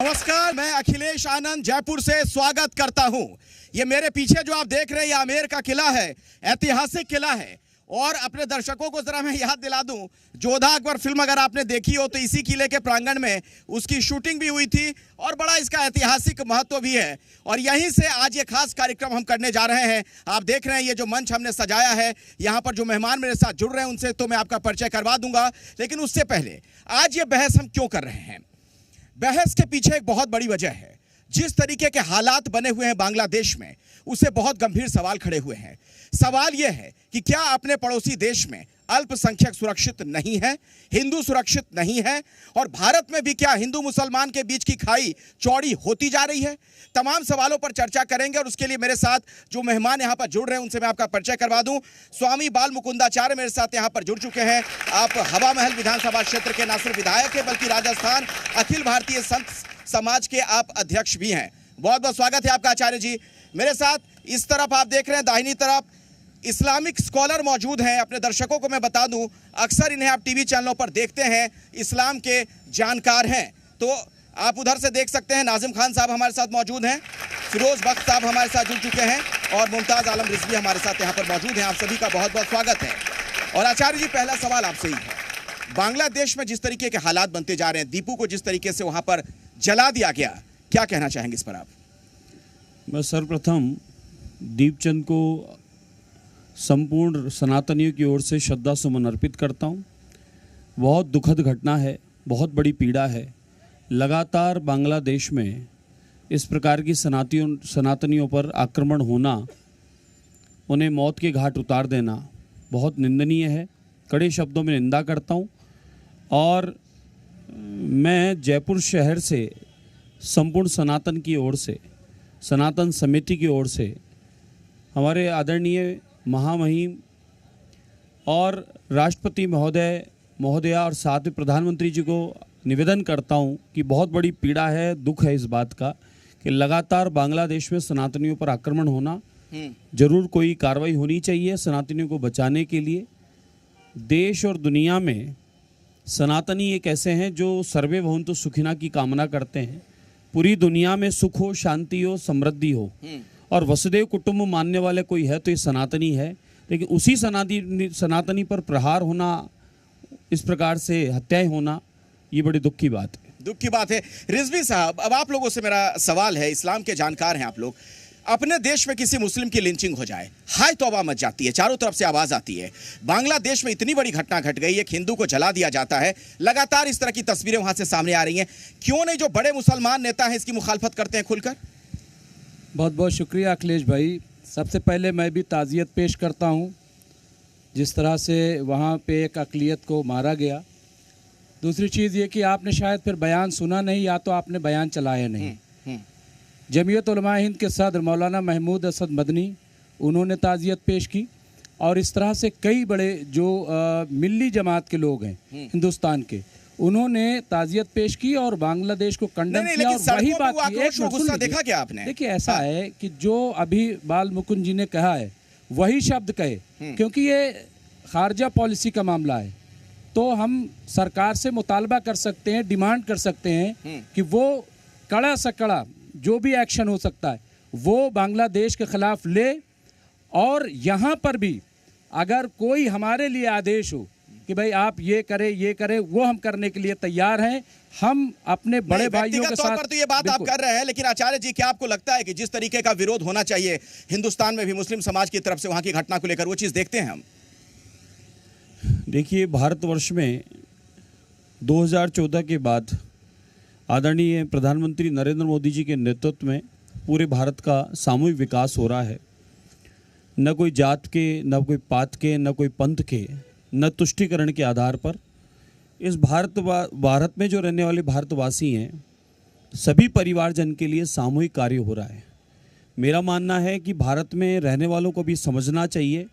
नमस्कार, मैं अखिलेश आनंद जयपुर से स्वागत करता हूं। ये मेरे पीछे जो आप देख रहे हैं, ये आमेर का किला है, ऐतिहासिक किला है। और अपने दर्शकों को जरा मैं याद दिला दूं, जोधा अकबर फिल्म अगर आपने देखी हो तो इसी किले के प्रांगण में उसकी शूटिंग भी हुई थी और बड़ा इसका ऐतिहासिक महत्व भी है। और यहीं से आज ये खास कार्यक्रम हम करने जा रहे हैं। आप देख रहे हैं ये जो मंच हमने सजाया है, यहाँ पर जो मेहमान मेरे साथ जुड़ रहे हैं उनसे तो मैं आपका परिचय करवा दूंगा। लेकिन उससे पहले आज ये बहस हम क्यों कर रहे हैं? बहस के पीछे एक बहुत बड़ी वजह है। जिस तरीके के हालात बने हुए हैं बांग्लादेश में, उससे बहुत गंभीर सवाल खड़े हुए हैं। सवाल यह है कि क्या अपने पड़ोसी देश में अल्पसंख्यक सुरक्षित नहीं है, हिंदू सुरक्षित नहीं है, और भारत में भी क्या हिंदू मुसलमान के बीच की खाई चौड़ी होती जा रही है? तमाम सवालों पर चर्चा करेंगे। और उसके लिए मेरे साथ जो मेहमान यहां पर जुड़ रहे हैं उनसे मैं आपका परिचय करवा दूं। स्वामी बाल मुकुंदाचार्य मेरे साथ यहां पर जुड़ चुके हैं। आप हवा महल विधानसभा क्षेत्र के न सिर्फ विधायक है बल्कि राजस्थान अखिल भारतीय संत समाज के आप अध्यक्ष भी हैं। बहुत बहुत स्वागत है आपका आचार्य जी। मेरे साथ इस तरफ आप देख रहे हैं, दाहिनी तरफ इस्लामिक स्कॉलर मौजूद हैं। अपने दर्शकों को मैं बता दूं, अक्सर इन्हें आप टीवी चैनलों पर देखते हैं, इस्लाम के जानकार हैं। तो आप उधर से देख सकते हैं, नाजिम खान साहब हमारे साथ मौजूद हैं, फिरोज बख्श साहब हमारे साथ जुड़ चुके हैं और मुमताज आलम रिजवी हमारे साथ यहाँ पर मौजूद हैं। आप सभी का बहुत बहुत स्वागत है। और आचार्य जी, पहला सवाल आपसे ही है। बांग्लादेश में जिस तरीके के हालात बनते जा रहे हैं, दीपू को जिस तरीके से वहां पर जला दिया गया, क्या कहना चाहेंगे इस पर आप? मैं सर्वप्रथम दीपचंद को संपूर्ण सनातनियों की ओर से श्रद्धा सुमन अर्पित करता हूँ। बहुत दुखद घटना है, बहुत बड़ी पीड़ा है। लगातार बांग्लादेश में इस प्रकार की सनातनियों पर आक्रमण होना, उन्हें मौत के घाट उतार देना बहुत निंदनीय है। कड़े शब्दों में निंदा करता हूँ। और मैं जयपुर शहर से संपूर्ण सनातन की ओर से, सनातन समिति की ओर से, हमारे आदरणीय महामहिम और राष्ट्रपति महोदया और साथ में प्रधानमंत्री जी को निवेदन करता हूं कि बहुत बड़ी पीड़ा है, दुख है इस बात का कि लगातार बांग्लादेश में सनातनियों पर आक्रमण होना, जरूर कोई कार्रवाई होनी चाहिए सनातनियों को बचाने के लिए। देश और दुनिया में सनातनी एक ऐसे हैं जो सर्वे भवन्तु सुखिना की कामना करते हैं। पूरी दुनिया में सुख हो, शांति हो, समृद्धि हो, और वसुदेव कुटुंब मानने वाले कोई है तो ये सनातनी है। लेकिन उसी सनातनी पर प्रहार होना, इस प्रकार से हत्याएं होना, ये बड़ी दुख की बात है। दुख की बात है। रिजवी साहब, अब आप लोगों से मेरा सवाल है, इस्लाम के जानकार हैं आप लोग। अपने देश में किसी मुस्लिम की लिंचिंग हो जाए, हाय तौबा मच जाती है, चारों तरफ से आवाज आती है। बांग्लादेश में इतनी बड़ी घटना घट गई, एक हिंदू को जला दिया जाता है। लगातार इस तरह की तस्वीरें वहां से सामने आ रही हैं। क्यों नहीं जो बड़े मुसलमान नेता हैं इसकी मुखालफत करते हैं खुलकर? बहुत बहुत शुक्रिया अखिलेश भाई। सबसे पहले मैं भी ताज़ियत पेश करता हूं, जिस तरह से वहां पे एक अक़लियत को मारा गया। दूसरी चीज़ ये कि आपने शायद फिर बयान सुना नहीं, या तो आपने बयान चलाया नहीं। जमीयत उलमा हिंद के सदर मौलाना महमूद असद मदनी, उन्होंने ताज़ियत पेश की। और इस तरह से कई बड़े जो मिल्ली जमात के लोग हैं हिंदुस्तान के, उन्होंने ताज़ियत पेश की और बांग्लादेश को कंडम किया। और वही बात गुस्सा देखा क्या आपने? देखिए, ऐसा है कि जो अभी बाल मुकुंद जी ने कहा है वही शब्द कहे, क्योंकि ये खारजा पॉलिसी का मामला है। तो हम सरकार से मुतालबा कर सकते हैं, डिमांड कर सकते हैं कि वो कड़ा से कड़ा जो भी एक्शन हो सकता है वो बांग्लादेश के खिलाफ ले। और यहाँ पर भी अगर कोई हमारे लिए आदेश हो कि भाई आप ये करें, वो हम करने के लिए तैयार हैं। हम अपने बड़े भाइयों के साथ तो ये बात आप कर रहे हैं, लेकिन आचार्य जी, क्या आपको लगता है कि जिस तरीके का विरोध होना चाहिए हिंदुस्तान में भी मुस्लिम समाज की तरफ से वहां की घटना को लेकर, वो चीज देखते हैं हम? देखिए, भारतवर्ष में 2014 के बाद आदरणीय प्रधानमंत्री नरेंद्र मोदी जी के नेतृत्व में पूरे भारत का सामूहिक विकास हो रहा है। न कोई जात के, न कोई पात के, न कोई पंथ के, न तुष्टिकरण के आधार पर इस भारत में जो रहने वाले भारतवासी हैं, सभी परिवारजन के लिए सामूहिक कार्य हो रहा है। मेरा मानना है कि भारत में रहने वालों को भी समझना चाहिए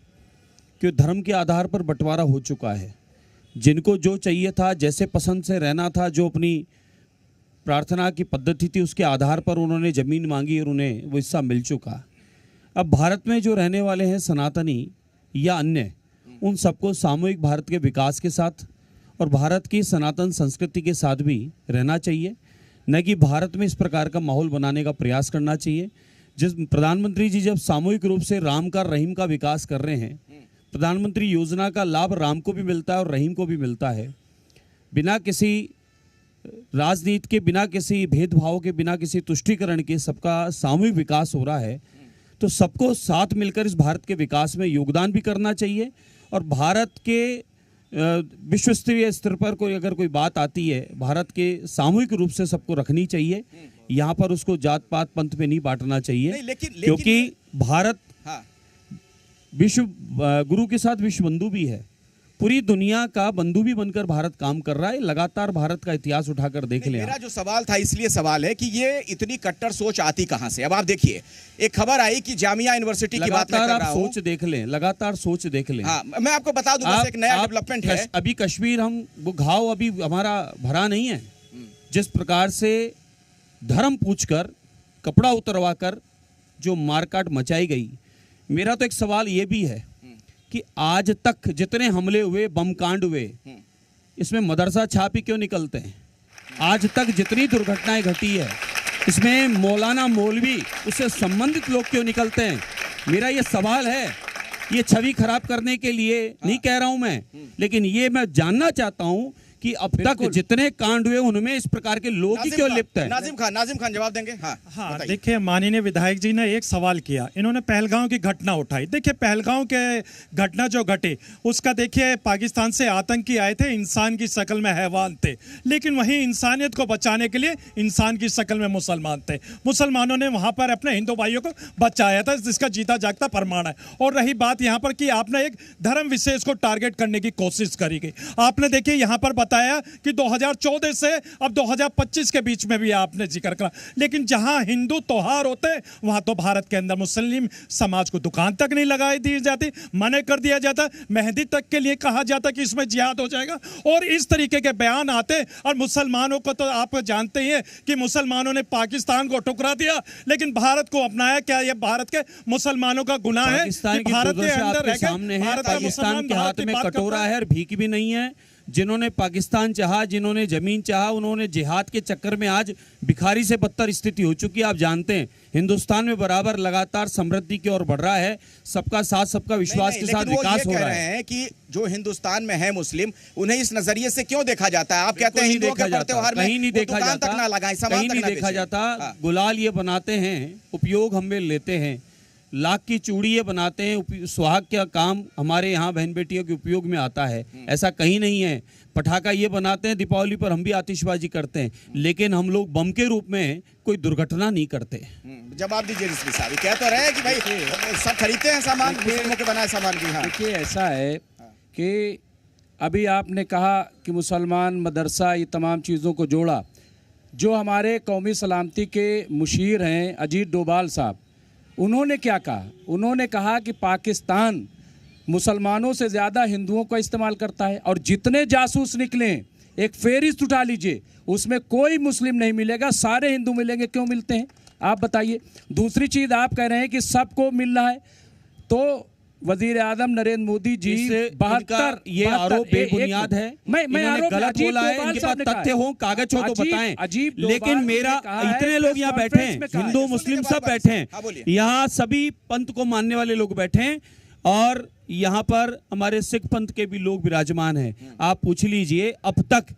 कि धर्म के आधार पर बंटवारा हो चुका है। जिनको जो चाहिए था, जैसे पसंद से रहना था, जो अपनी प्रार्थना की पद्धति थी, उसके आधार पर उन्होंने ज़मीन मांगी और उन्हें वो हिस्सा मिल चुका। अब भारत में जो रहने वाले हैं सनातनी या अन्य, उन सबको सामूहिक भारत के विकास के साथ और भारत की सनातन संस्कृति के साथ भी रहना चाहिए। न कि भारत में इस प्रकार का माहौल बनाने का प्रयास करना चाहिए। जिस प्रधानमंत्री जी जब सामूहिक रूप से राम का रहीम का विकास कर रहे हैं, प्रधानमंत्री योजना का लाभ राम को भी मिलता है और रहीम को भी मिलता है, बिना किसी राजनीति के, बिना किसी भेदभाव के, बिना किसी तुष्टीकरण के सबका सामूहिक विकास हो रहा है, तो सबको साथ मिलकर इस भारत के विकास में योगदान भी करना चाहिए। और भारत के विश्व स्तरीय स्तर पर अगर कोई बात आती है, भारत के सामूहिक रूप से सबको रखनी चाहिए। यहाँ पर उसको जात पात पंथ में नहीं बांटना चाहिए, क्योंकि भारत विश्व गुरु के साथ विश्व बंधु भी है, पूरी दुनिया का बंधु भी बनकर भारत काम कर रहा है। लगातार भारत का इतिहास उठाकर देख लें। मेरा जो सवाल था, इसलिए सवाल है कि ये इतनी कट्टर सोच आती कहां से। अब आप देखिए, एक खबर आई कि जामिया यूनिवर्सिटी की बात कर रहा हूं। सोच देख लें, लगातार सोच देख लें। हाँ, मैं आपको बता दूं, एक नया डेवलपमेंट है अभी कश्मीर, हम वो घाव अभी हमारा भरा नहीं है। जिस प्रकार से धर्म पूछकर, कपड़ा उतरवाकर जो मारकाट मचाई गई, मेरा तो एक सवाल ये भी है कि आज तक जितने हमले हुए, बम कांड हुए, इसमें मदरसा छापी क्यों निकलते हैं? आज तक जितनी दुर्घटनाएं घटी है, इसमें मौलाना मौलवी, उससे संबंधित लोग क्यों निकलते हैं? मेरा ये सवाल है। ये छवि खराब करने के लिए नहीं कह रहा हूं मैं, लेकिन ये मैं जानना चाहता हूं कि अब तक जितने कांड हुए उनमें इस प्रकार के लोग ही क्यों लिप्त हैं? नाजिम खान जवाब देंगे। हाँ, देखिए, माननीय विधायक जी ने एक सवाल किया, इन्होंने पहलगांव की घटना उठाई। देखिए, पहलगांव के घटना जो घटी, उसका देखिए, पाकिस्तान से आतंकी आए थे, इंसान की शक्ल में हैवान थे, लेकिन वहीं इंसानियत को बचाने के लिए इंसान की शक्ल में मुसलमान थे। मुसलमानों ने वहां पर अपने हिंदू भाइयों को बचाया था, जिसका जीता जागता प्रमाण है। और रही बात यहाँ पर कि आपने एक धर्म विशेष को टारगेट करने की कोशिश करी गई। आपने देखिए यहाँ पर बताया कि 2014 से अब 2025 के बीच में भी आपने जिक्र करा, लेकिन जहां हिंदू त्योहार होते हैं, वहां तो भारत के अंदर मुस्लिम समाज को दुकान तक नहीं लगाई दी जाती, मना कर दिया जाता, मेहंदी तक के लिए कहा जाता कि इसमें जिहाद हो जाएगा। और इस तरीके के बयान आते। और मुसलमानों को तो आप जानते ही हैं कि मुसलमानों ने पाकिस्तान को ठुकरा दिया, लेकिन भारत को अपनाया। क्या यह भारत के मुसलमानों का गुनाह है? भारत के अंदर सामने है, पाकिस्तान के हाथ में कटोरा है और भीख भी नहीं है। जिन्होंने पाकिस्तान चाहा, जिन्होंने जमीन चाहा, उन्होंने जिहाद के चक्कर में आज भिखारी से बदतर स्थिति हो चुकी है। आप जानते हैं, हिंदुस्तान में बराबर लगातार समृद्धि की ओर बढ़ रहा है, सबका साथ, सबका विश्वास के साथ विकास हो रहा है। कि जो हिंदुस्तान में है मुस्लिम, उन्हें इस नजरिए से क्यों देखा जाता है? आप कहते हैं हिंदुओं के त्योहार में कहीं नहीं देखा जाता, कहीं नहीं देखा जाता। गुलाल ये बनाते हैं, उपयोग हम लेते हैं, लाख की चूड़ी ये बनाते हैं, सुहाग का काम हमारे यहाँ बहन बेटियों के उपयोग में आता है, ऐसा कहीं नहीं है। पटाखा ये बनाते हैं, दीपावली पर हम भी आतिशबाजी करते हैं, लेकिन हम लोग बम के रूप में कोई दुर्घटना नहीं करते। जवाब दीजिए रिजवी साहब। कह तो रहे कि भाई सब खरीदते हैं सामान, मुस्लिमों के बनाए सामान भी। देखिए, ऐसा है कि अभी आपने कहा कि मुसलमान, मदरसा, ये तमाम चीज़ों को जोड़ा। जो हमारे कौमी सलामती के मुशीर हैं अजीत डोभाल साहब, उन्होंने क्या कहा? उन्होंने कहा कि पाकिस्तान मुसलमानों से ज़्यादा हिंदुओं का इस्तेमाल करता है, और जितने जासूस निकले, एक फेरिस्त उठा लीजिए, उसमें कोई मुस्लिम नहीं मिलेगा, सारे हिंदू मिलेंगे। क्यों मिलते हैं आप बताइए? दूसरी चीज़, आप कह रहे हैं कि सबको मिल रहा है, तो वजीर आजम नरेंद्र मोदी जी 72 ये आरोप बेबुनियाद है। मैं आरोप गलत बोला है, इनके पास तथ्य हो, कागज हो तो बताएं। लेकिन मेरा, इतने लोग यहाँ बैठे हैं, हिंदू मुस्लिम सब बैठे हैं, यहाँ सभी पंथ को मानने वाले लोग बैठे हैं, और यहाँ पर हमारे सिख पंथ के भी लोग विराजमान हैं। आप पूछ लीजिए, अब तक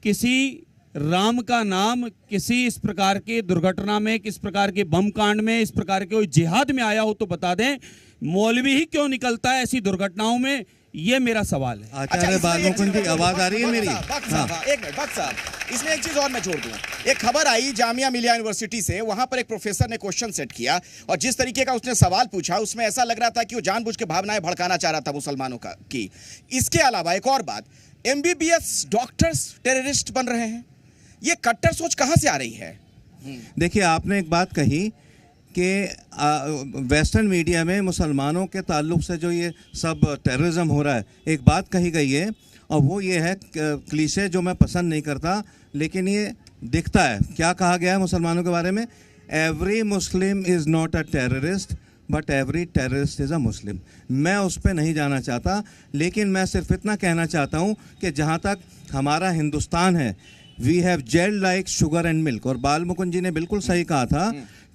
किसी राम का नाम किसी इस प्रकार के दुर्घटना में, किस प्रकार के बम कांड में, इस प्रकार के जिहाद में आया हो तो बता दें। मौलवी ही क्यों निकलता है ऐसी दुर्घटनाओं में? ये मेरा सवाल है। आचार्य बालमुकुंद की आवाज आ रही है मेरी? एक मिनट भक्त साहब, इसमें एक चीज और मैं जोड़ दूं। एक खबर आई जामिया मिलिया यूनिवर्सिटी से, वहां पर एक प्रोफेसर ने क्वेश्चन सेट किया, और जिस तरीके का उसने सवाल पूछा, उसमें ऐसा लग रहा था कि वो जानबूझ के भावनाएं भड़काना चाह रहा था मुसलमानों का की। इसके अलावा एक और बात, MBBS डॉक्टर्स टेररिस्ट बन रहे हैं। ये कट्टर सोच कहां से आ रही है? देखिए, आपने एक बात कही कि वेस्टर्न मीडिया में मुसलमानों के ताल्लुक से जो ये सब टेररिज्म हो रहा है, एक बात कही गई है, और वो ये है क्लीशे जो मैं पसंद नहीं करता, लेकिन ये दिखता है। क्या कहा गया है मुसलमानों के बारे में? Every Muslim is not a terrorist but every terrorist is a Muslim. मैं उस पर नहीं जाना चाहता, लेकिन मैं सिर्फ इतना कहना चाहता हूँ कि जहाँ तक हमारा हिंदुस्तान है, we have jail like sugar and milk. और बाल मुकुंद जी ने बिल्कुल सही कहा था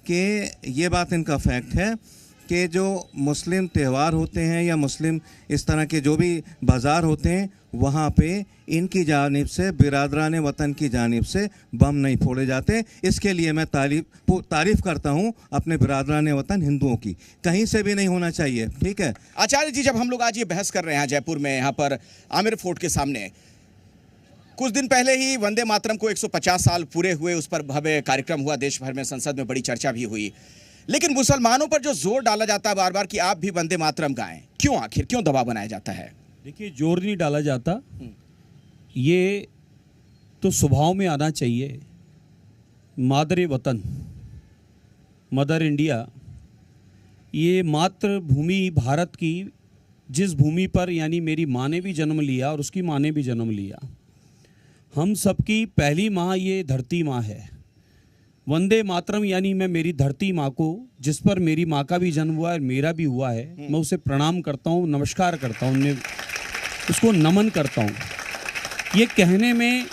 कि ये बात इनका फैक्ट है कि जो मुस्लिम त्यौहार होते हैं या मुस्लिम इस तरह के जो भी बाज़ार होते हैं, वहाँ पे इनकी जानिब से, बिरादरान वतन की जानिब से बम नहीं फोड़े जाते। इसके लिए मैं तारीफ़ करता हूँ अपने बिरादरान वतन हिंदुओं की। कहीं से भी नहीं होना चाहिए, ठीक है। आचार्य जी, जब हम लोग आज ये बहस कर रहे हैं जयपुर में, यहाँ पर आमिर फोर्ट के सामने, कुछ दिन पहले ही वंदे मातरम को 150 साल पूरे हुए, उस पर भव्य कार्यक्रम हुआ, देश भर में संसद में बड़ी चर्चा भी हुई। लेकिन मुसलमानों पर जो जोर डाला जाता है बार बार कि आप भी वंदे मातरम गाएं, क्यों, आखिर क्यों दबाव बनाया जाता है? देखिए, जोर नहीं डाला जाता, ये तो स्वभाव में आना चाहिए। मादर वतन, मदर इंडिया, ये मातृभूमि भारत की, जिस भूमि पर यानी मेरी माँ ने भी जन्म लिया और उसकी माँ ने भी जन्म लिया, हम सबकी पहली माँ ये धरती माँ है। वंदे मातरम यानी मैं मेरी धरती माँ को, जिस पर मेरी माँ का भी जन्म हुआ है, मेरा भी हुआ है, मैं उसे प्रणाम करता हूँ, नमस्कार करता हूँ, उसको नमन करता हूँ। ये कहने में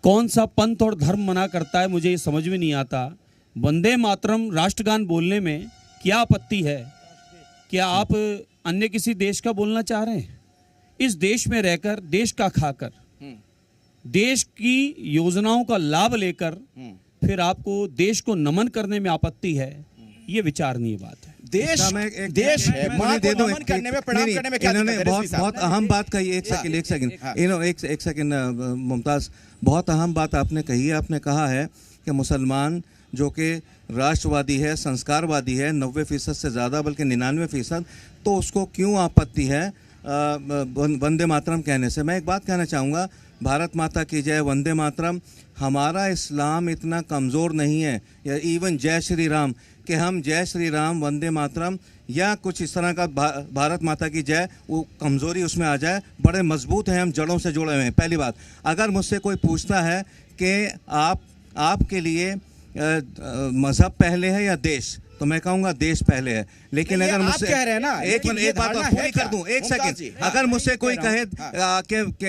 कौन सा पंथ और धर्म मना करता है, मुझे ये समझ में नहीं आता। वंदे मातरम राष्ट्रगान बोलने में क्या आपत्ति है? क्या आप अन्य किसी देश का बोलना चाह रहे हैं? इस देश में रहकर, देश का खाकर, देश की योजनाओं का लाभ लेकर फिर आपको देश को नमन करने में आपत्ति है, ये विचारणीय बात है। देश है, मां को नमन करने में, प्रणाम करने में क्या दिक्कत है? इन्होंने बहुत अहम बात कही। एक सेकंड मुमताज, बहुत अहम बात आपने कही है। आपने कहा है कि मुसलमान जो कि राष्ट्रवादी है, संस्कारवादी है, 90% से ज़्यादा, बल्कि 99%, तो उसको क्यों आपत्ति है वंदे मातरम कहने से। मैं एक बात कहना चाहूँगा, भारत माता की जय, वंदे मातरम। हमारा इस्लाम इतना कमज़ोर नहीं है, या इवन जय श्री राम, कि हम जय श्री राम, वंदे मातरम या कुछ इस तरह का भारत माता की जय, वो कमज़ोरी उसमें आ जाए। बड़े मजबूत हैं हम, जड़ों से जुड़े हुए हैं। पहली बात, अगर मुझसे कोई पूछता है कि आपके लिए मज़हब पहले है या देश, तो मैं कहूँगा देश पहले है। लेकिन अगर मुझसे कह रहे हैं ना, एक बात पूरी कर दूं, एक सेकंड, अगर मुझसे कोई कहे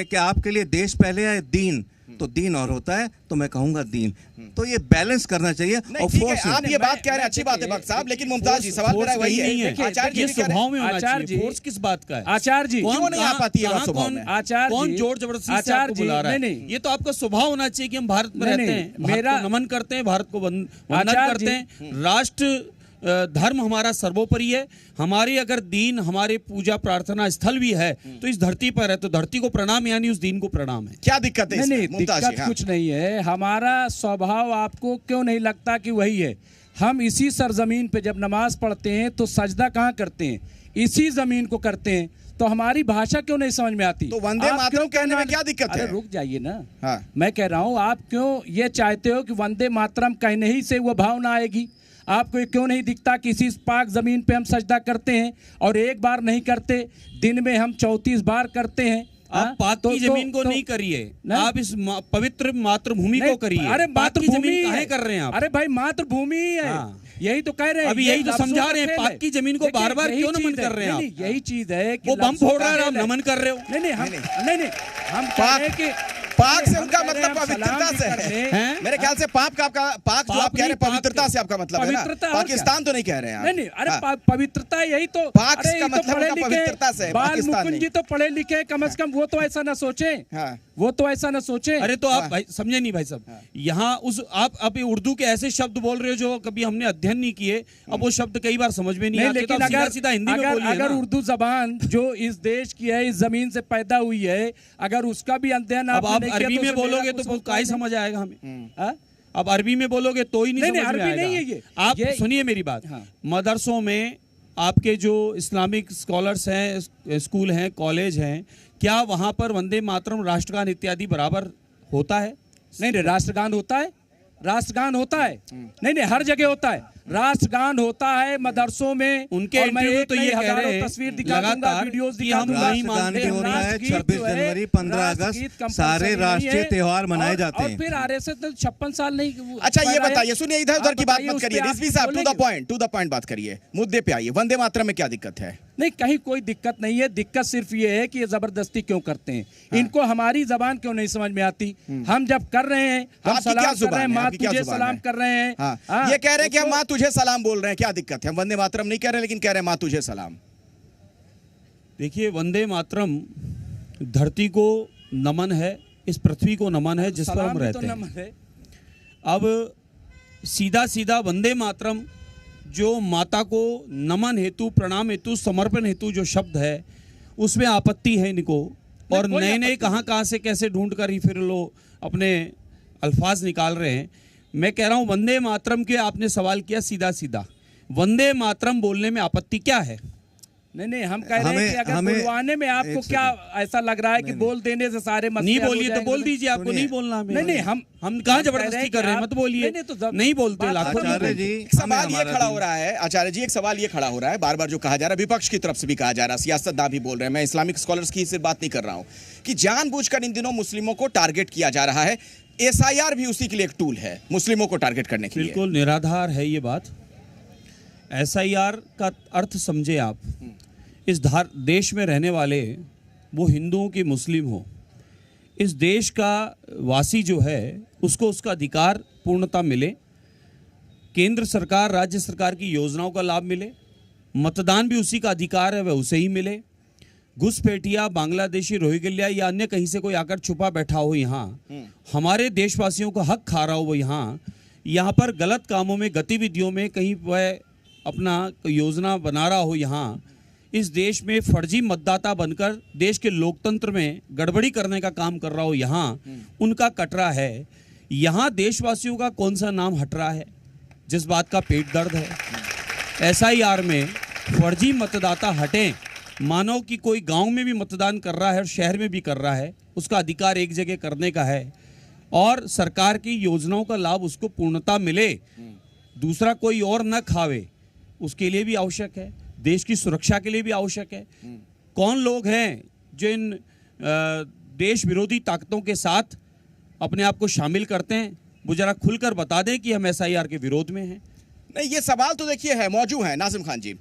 कि आपके लिए देश पहले है दीन, तो दीन और होता है, तो मैं कहूंगा दीन। तो ये बैलेंस करना चाहिए। और फोर्स, आप ये बात कह रहे हैं, अच्छी बात है भक्त साहब, लेकिन मुमताज जी, सवाल मेरा वही है, आचार्य जी स्वभाव में होना चाहिए। फोर्स किस बात का है? आचार्य जी क्यों नहीं आ पाती है स्वभाव में? आचार्य कौन जोर जबरदस्ती से आपको बुला रहा है? नहीं, ये तो आपका स्वभाव होना चाहिए कि हम भारत में रहते हैं, मेरा नमन करते हैं, भारत को वंदन करते हैं, राष्ट्र धर्म हमारा सर्वोपरि है। हमारी अगर दीन हमारे पूजा प्रार्थना स्थल भी है, तो इस धरती पर है, तो धरती को प्रणाम, यानी उस दीन को प्रणाम है। क्या दिक्कत है? नहीं, दिक्कत कुछ नहीं है। हमारा स्वभाव आपको क्यों नहीं लगता कि वही है? हम इसी सरजमीन पे जब नमाज पढ़ते हैं तो सजदा कहाँ करते हैं? इसी जमीन को करते हैं। तो हमारी भाषा क्यों नहीं समझ में आती? तो वंदे मातरम कहने में क्या दिक्कत है? अरे रुक जाइए ना। हाँ। मैं कह रहा हूँ, आप क्यों ये चाहते हो कि वंदे मातरम कहने ही से वो भावना आएगी? आपको क्यों नहीं दिखता कि इसी पाक ज़मीन पे हम सजदा करते हैं, और एक बार नहीं करते, दिन में हम 34 बार करते हैं। आप पाक की जमीन को नहीं करिए, आप इस पवित्र मातृभूमि को करिए। अरे मातृभूमि काहे कर रहे हैं आप? अरे भाई, मातृभूमि है, यही तो कह रहे हैं। अभी यही तो समझा रहे हैं, पाक की जमीन को बार बार क्यों नमन कर रहे हैं आप? यही चीज है, वो बम फोड़ रहा है, आप नमन कर रहे हो। नहीं, हम कह रहे हैं कि पाक से उनका मतलब पवित्रता से है। मेरे ख्याल से पाक जो आप कह रहे हैं, पवित्रता से आपका मतलब है ना? पाकिस्तान तो नहीं कह रहे हैं? नहीं, अरे पवित्रता यही तो, पाक का मतलब पवित्रता से, बाल मुकुंद जी तो पढ़े लिखे, कम से कम वो तो ऐसा ना सोचे, वो तो ऐसा ना सोचे। अरे तो आप भाई समझे नहीं भाई साहब, यहाँ उस आप अभी उर्दू के ऐसे शब्द बोल रहे हो जो कभी हमने अध्ययन नहीं किए, अब वो शब्द कई बार समझ में नहीं आते, लेकिन अगर उर्दू जबान जो इस देश की है, इस जमीन से पैदा हुई है, अगर उसका भी अध्ययन आप अरबी में बोलोगे तो क्या ही समझ आएगा हमें? अब अरबी में बोलोगे तो ही नहीं समझ में आएगा। आप सुनिए मेरी बात, मदरसों में आपके जो इस्लामिक स्कॉलर्स हैं, स्कूल हैं, कॉलेज हैं, क्या वहाँ पर वंदे मातरम, राष्ट्रगान इत्यादि बराबर होता है? नहीं, राष्ट्रगान होता है, राष्ट्रगान होता है। नहीं, हर जगह होता है। राष्ट्रगान होता है मदरसों में। उनके और मैं इंटरव्यू एक तो नहीं, ये कह हजारों रहे हैं तस्वीर दिखा दूंगा, लगातार वीडियोस कि दिखा हम दूंगा। नहीं राष्ट्रगान मानते भी हो रहा है, राष्ट्रगीत 26 जो है, जनवरी, 15 राष्ट्रगीत अगस्त, कंपल्सरी सारे नहीं राष्ट्रीय है। त्योहार मनाए और- जाते और हैं। फिर आरएसएस ने 56 साल नहीं। अच्छा ये पहले- बताइए, सुनिए इधर उधर आप की बात बताइए, मत उस करिए, पे आप रिजवी साहब, बोलेंगे? टू द पॉइंट बात करिए, मुद्दे पे आइए। वंदे मातरम में क्या दिक्कत है? नहीं, कहीं कोई दिक्कत नहीं है। दिक्कत सिर्फ ये है कि ये जबरदस्ती क्यों करते हैं। इनको हमारी जबान क्यों नहीं समझ में आती। हम जब कर रहे हैं, हम आपकी क्या सलाम कर रहे जुबान हैं, है? माँ आपकी क्या तुझे जुबान सलाम है? कर रहे हैं। हाँ, हाँ, ये कह रहे हैं कि हम उसको- माँ तुझे सलाम बोल रहे हैं, क्या दिक्कत है? हम वंदे मातरम नहीं कह रहे, लेकिन कह रहे हैं माँ तुझे सलाम। देखिए, वंदे मातरम धरती को नमन है, इस पृथ्वी को नमन है जिस पर सलाम हम भी रहते तो हैं। नमन है। अब सीधा सीधा वंदे मातरम जो माता को नमन हेतु, प्रणाम हेतु, समर्पण हेतु जो शब्द है, उसमें आपत्ति है इनको। और कोई नए नए आपत्ति कहाँ से कैसे ढूंढ कर ही फिर लो अपने अल्फाज निकाल रहे हैं। मैं कह रहा हूँ वंदे मातरम के आपने सवाल किया सीधा सीधा, वंदे मातरम बोलने में आपत्ति क्या है? नहीं, हम कह रहे हैं कि अगर हमें- बुलवाने में आपको एक क्या ऐसा लग रहा है कि बोल देने से सारे मसले नहीं हल हो बोलिए तो जाएंगे? बोल दीजिए, आपको सुनिए। नहीं बोलना हमें। नहीं, हम कहाँ कह रहे जबरदस्ती हैं कर रहे हैं, कि मत बोलिए। नहीं, तो जब- नहीं बोलते, बात लाखों नहीं आचार्य बोलते। जी, एक सवाल हमें ये हमारा खड़ा दिन- हो रहा है आचार्य जी, एक सवाल ये खड़ा हो रहा है बार बार जो कहा जा रहा है, विपक्ष की तरफ से भी कहा जा रहा है, सियासतदान भी बोल रहे हैं, मैं इस्लामिक स्कॉलर्स की सिर्फ बात नहीं कर रहा हूं, कि जानबूझकर इन दिनों मुस्लिमों को टारगेट किया जा रहा है। एसआईआर भी उसी के लिए एक टूल है, मुस्लिमों को टारगेट करने के लिए। बिल्कुल निराधार है ये बात। एसआईआर का अर्थ समझे आप, इस देश में रहने वाले वो हिंदुओं की मुस्लिम हो, इस देश का वासी जो है उसको उसका अधिकार पूर्णता मिले, केंद्र सरकार राज्य सरकार की योजनाओं का लाभ मिले, मतदान भी उसी का अधिकार है वह उसे ही मिले। घुसपैठिया, बांग्लादेशी, रोहिंग्या या अन्य कहीं से कोई आकर छुपा बैठा हो यहाँ, हमारे देशवासियों का हक खा रहा हो वो यहाँ पर गलत कामों में, गतिविधियों में कहीं वह अपना योजना बना रहा हो, यहाँ इस देश में फर्जी मतदाता बनकर देश के लोकतंत्र में गड़बड़ी करने का काम कर रहा हो, यहाँ उनका कटरा है। यहाँ देशवासियों का कौन सा नाम हट रहा है जिस बात का पेट दर्द है? एसआईआर में फर्जी मतदाता हटें, मानो कि कोई गांव में भी मतदान कर रहा है और शहर में भी कर रहा है, उसका अधिकार एक जगह करने का है और सरकार की योजनाओं का लाभ उसको पूर्णता मिले, दूसरा कोई और न खावे, उसके लिए भी आवश्यक है, देश की सुरक्षा के लिए भी आवश्यक है। कौन लोग हैं जो इन देश विरोधी ताकतों के साथ अपने आप को शामिल करते हैं? वो जरा खुलकर बता दें कि हम एसआईआर के विरोध में हैं। नहीं, ये सवाल तो देखिए है, मौजूद है नाजिम खान जी।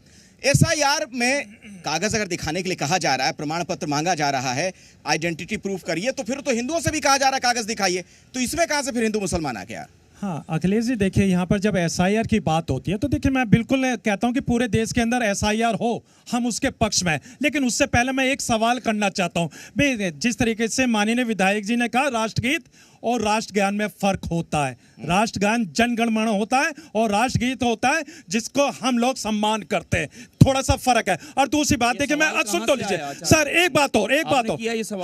एसआईआर में कागज अगर दिखाने के लिए कहा जा रहा है, प्रमाण पत्र मांगा जा रहा है, आइडेंटिटी प्रूफ करिए, तो फिर तो हिंदुओं से भी कहा जा रहा है कागज दिखाइए, तो इसमें कहां से फिर हिंदू मुसलमान आ गया? हाँ अखिलेश जी, देखिए यहाँ पर जब एसआईआर की बात होती है तो देखिए मैं बिल्कुल कहता हूँ कि पूरे देश के अंदर एसआईआर हो, हम उसके पक्ष में हैं। लेकिन उससे पहले मैं एक सवाल करना चाहता हूँ भाई, जिस तरीके से माननीय विधायक जी ने कहा राष्ट्रगीत और राष्ट्रगान में फर्क होता है। राष्ट्रगान जनगण मन होता है और राष्ट्रगीत होता है जिसको हम लोग सम्मान करते हैं, थोड़ा सा फर्क है। और दूसरी बात देखिए, मैं सुन तो लीजिए सर, एक बात और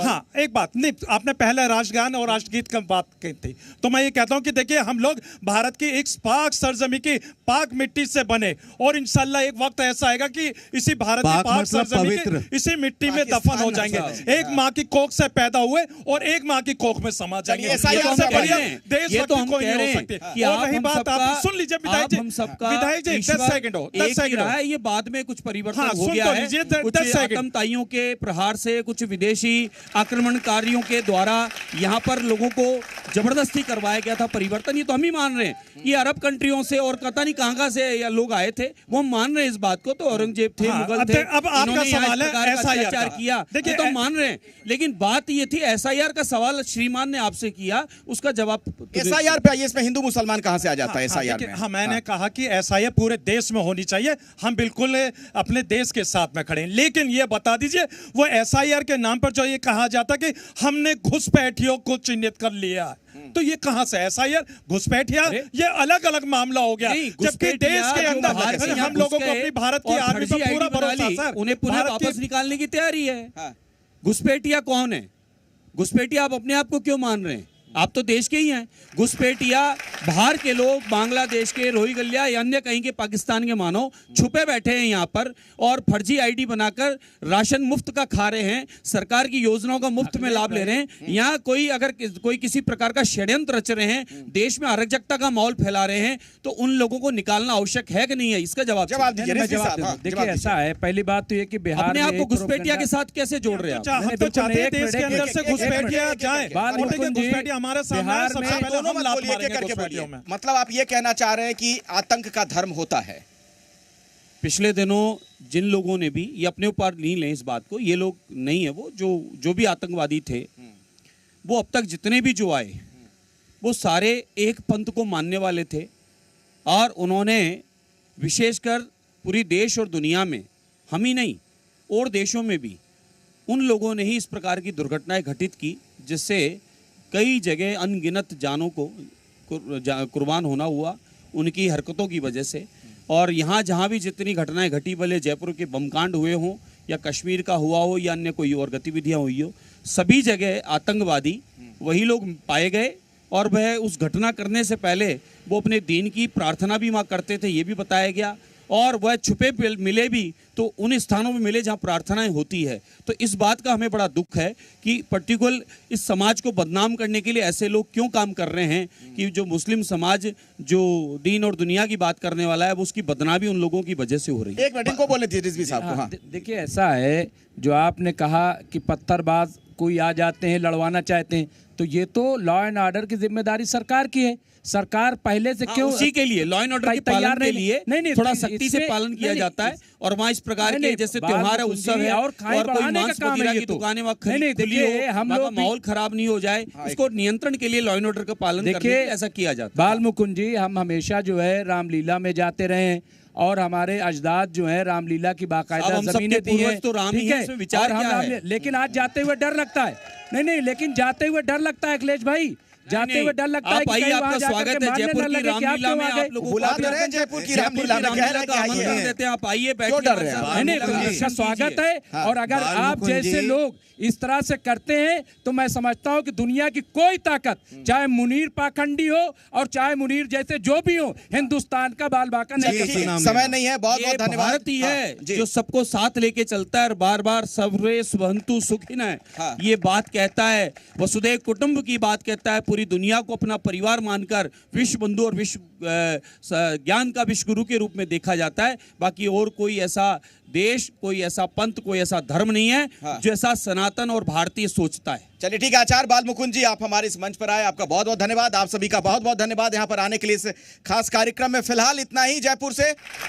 हाँ, एक बात नहीं, आपने पहले राष्ट्रगान और राष्ट्रगीत की बात की थी, तो मैं ये कहता हूं कि देखिए हम लोग भारत की एक पाक सरजमी की पाक मिट्टी से बने और इंशाल्लाह एक वक्त ऐसा आएगा कि इसी भारत की पाक सरजमी की इसी मिट्टी में दफन हो जाएंगे। एक माँ की कोख से पैदा हुए और एक माँ की कोख में समा जाएंगे। ये तो हम कह रहे हैं, ये तो हम कह रहे हैं कि आप हम सबका, सुन लीजिए विधायक जी, हम सबका विधायक जी 10 सेकंड हो, 10 एक ही रहा है, ये बाद में कुछ परिवर्तन हाँ, हो सुन गया तो है, लीजिए, कुछ 10 सेकंड। आतंकवादियों के प्रहार से, कुछ विदेशी आक्रमणकारियों के द्वारा यहाँ पर लोगों को जबरदस्ती करवाया गया था परिवर्तन, ये तो हम ही मान रहे हैं। ये अरब कंट्रियों से और पता नहीं कहां से या लोग आए थे, वो हम मान रहे हैं इस बात को, तो औरंगजेब थे, मुगल थे, अब आपका सवाल है अत्याचार किया, देखिए तो हम मान रहे हैं। लेकिन बात ये थी, एसआईआर का सवाल श्रीमान ने आपसे किया, उसका जवाब एसआईआर पे आइए, इसमें हिंदू मुसलमान कहां से आ जाता है एसआईआर में? हाँ, मैंने कहा कि एसआईआर पूरे देश में होनी चाहिए, हम बिल्कुल अपने देश के साथ में खड़े हैं। लेकिन ये बता दीजिए, वो एसआईआर के नाम पर जो ये कहा जाता कि हमने घुसपैठियों को चिन्हित कर लिया, तो ये कहां से? एसआईआर घुसपैठिया ये अलग अलग मामला हो गया, जबकि देश के अंदर हम लोगों को अपनी भारत की आर्मी पर पूरा भरोसा है, उन्हें पुनः वापस निकालने की तैयारी है। घुसपैठिया कौन है? घुसपैठिया आप अपने आप को क्यों मान रहे हैं? आप तो देश के ही हैं। घुसपैठिया बाहर के लोग, बांग्लादेश के, रोहिंग्या या अन्य कहीं के पाकिस्तान के मानव छुपे बैठे हैं यहाँ पर और फर्जी आईडी बनाकर राशन मुफ्त का खा रहे हैं, सरकार की योजनाओं का मुफ्त में लाभ ले रहे हैं। यहाँ कोई किसी प्रकार का षड्यंत्र रच रहे हैं, देश में अराजकता का माहौल फैला रहे हैं, तो उन लोगों को निकालना आवश्यक है कि नहीं है? इसका जवाब दीजिए रिजवी साहब। हाँ, देखिए ऐसा है, पहली बात तो ये कि बिहार अपने आप को घुसपैठिया के साथ कैसे जोड़ रहे हैं आप? हम तो चाहते हैं देश के अंदर से घुसपैठिया जाए, घुसपैठिया हमारे सामने है, सबसे पहले दोनों हम मत लात बोलिए, मारेंगे करके घुसपैठियों बोलिए। में। मतलब आप ये कहना चाह रहे हैं कि आतंक का धर्म होता है? पिछले दिनों जिन लोगों ने भी, ये अपने ऊपर नहीं लें इस बात को, ये लोग नहीं है वो जो भी आतंकवादी थे, वो अब तक जितने भी जो आए वो सारे एक पंथ को मानने वाले थे और उन्होंने विशेषकर पूरी देश और दुनिया में, हम ही नहीं और देशों में भी उन लोगों ने ही इस प्रकार की दुर्घटनाएं घटित की जिससे कई जगह अनगिनत जानों को कुर्बान होना हुआ उनकी हरकतों की वजह से। और यहाँ जहाँ भी जितनी घटनाएं घटी, भले जयपुर के बमकांड हुए हों या कश्मीर का हुआ हो या अन्य कोई और गतिविधियाँ हुई हो, सभी जगह आतंकवादी वही लोग पाए गए और वह उस घटना करने से पहले वो अपने दीन की प्रार्थना भी वहाँ करते थे, ये भी बताया गया। और वह छुपे मिले भी तो उन स्थानों में मिले जहाँ प्रार्थनाएं होती है। तो इस बात का हमें बड़ा दुख है कि पर्टिकुलर इस समाज को बदनाम करने के लिए ऐसे लोग क्यों काम कर रहे हैं कि जो मुस्लिम समाज जो दीन और दुनिया की बात करने वाला है वो उसकी बदनामी उन लोगों की वजह से हो रही है। एक मिनट इनको बोलने दीजिए रिजवी साहब को। हाँ, देखिए ऐसा है, जो आपने कहा कि पत्थरबाज कोई आ जाते हैं, लड़वाना चाहते हैं, तो ये तो लॉ एंड ऑर्डर की जिम्मेदारी सरकार की है। सरकार पहले से क्यों उसी के लिए, लॉ एंड ऑर्डर के पालन के लिए थोड़ा सख्ती से पालन किया जाता है और वहाँ इस प्रकार के जैसे त्योहार है, उत्सव है और कोई मांस वगैरह की दुकानें वहाँ खुली हो, हम लोग माहौल खराब नहीं हो जाए, उसको नियंत्रण के लिए लॉ एंड ऑर्डर का पालन करने के लिए ऐसा किया जाता है। बाल मुकुंद जी, हम हमेशा जो है रामलीला में जाते रहे हैं और हमारे अजदाद जो है रामलीला की बाकायदा जमीनें दी हैं, तो राम ही है, इसमें विचार क्या है? लेकिन आज जाते हुए डर लगता है। नहीं, लेकिन जाते हुए डर लगता है अखिलेश भाई, जाते हुए डर लगता है कि कहीं वहां जाकर के मारने न लगे कि आप क्यों आ गए। बुला तो रहे हैं जयपुर की रामलीला में, कह रहे हैं कि आइए, देते हैं आप आइए, क्यों डर रहे हैं? नहीं, इसका स्वागत है। और अगर आप जैसे लोग इस तरह से करते हैं तो मैं समझता हूं कि दुनिया की कोई ताकत, चाहे मुनीर पाखंडी हो और चाहे मुनीर जैसे जो भी हो, हिंदुस्तान का बाल बाका नहीं कर सकता। समय नहीं है, बहुत बहुत धन्यवाद। भारत ही है जो सबको साथ लेके चलता है और बार बार सर्वे स्वहंतु सुखिनः ये बात कहता है, वसुधैव कुटुंब की बात कहता है, पूरी दुनिया को अपना परिवार मानकर विश्व बंधु और विश्व ज्ञान का विश्व गुरु के रूप में देखा जाता है। बाकी और कोई ऐसा देश, कोई ऐसा पंथ, कोई ऐसा धर्म नहीं है जो ऐसा सनातन और भारतीय सोचता है। चलिए ठीक है, आचार्य बाल मुकुंद जी, आप हमारे इस मंच पर आए, आपका बहुत बहुत धन्यवाद। आप सभी का बहुत बहुत धन्यवाद यहाँ पर आने के लिए इस खास कार्यक्रम में। फिलहाल इतना ही जयपुर से।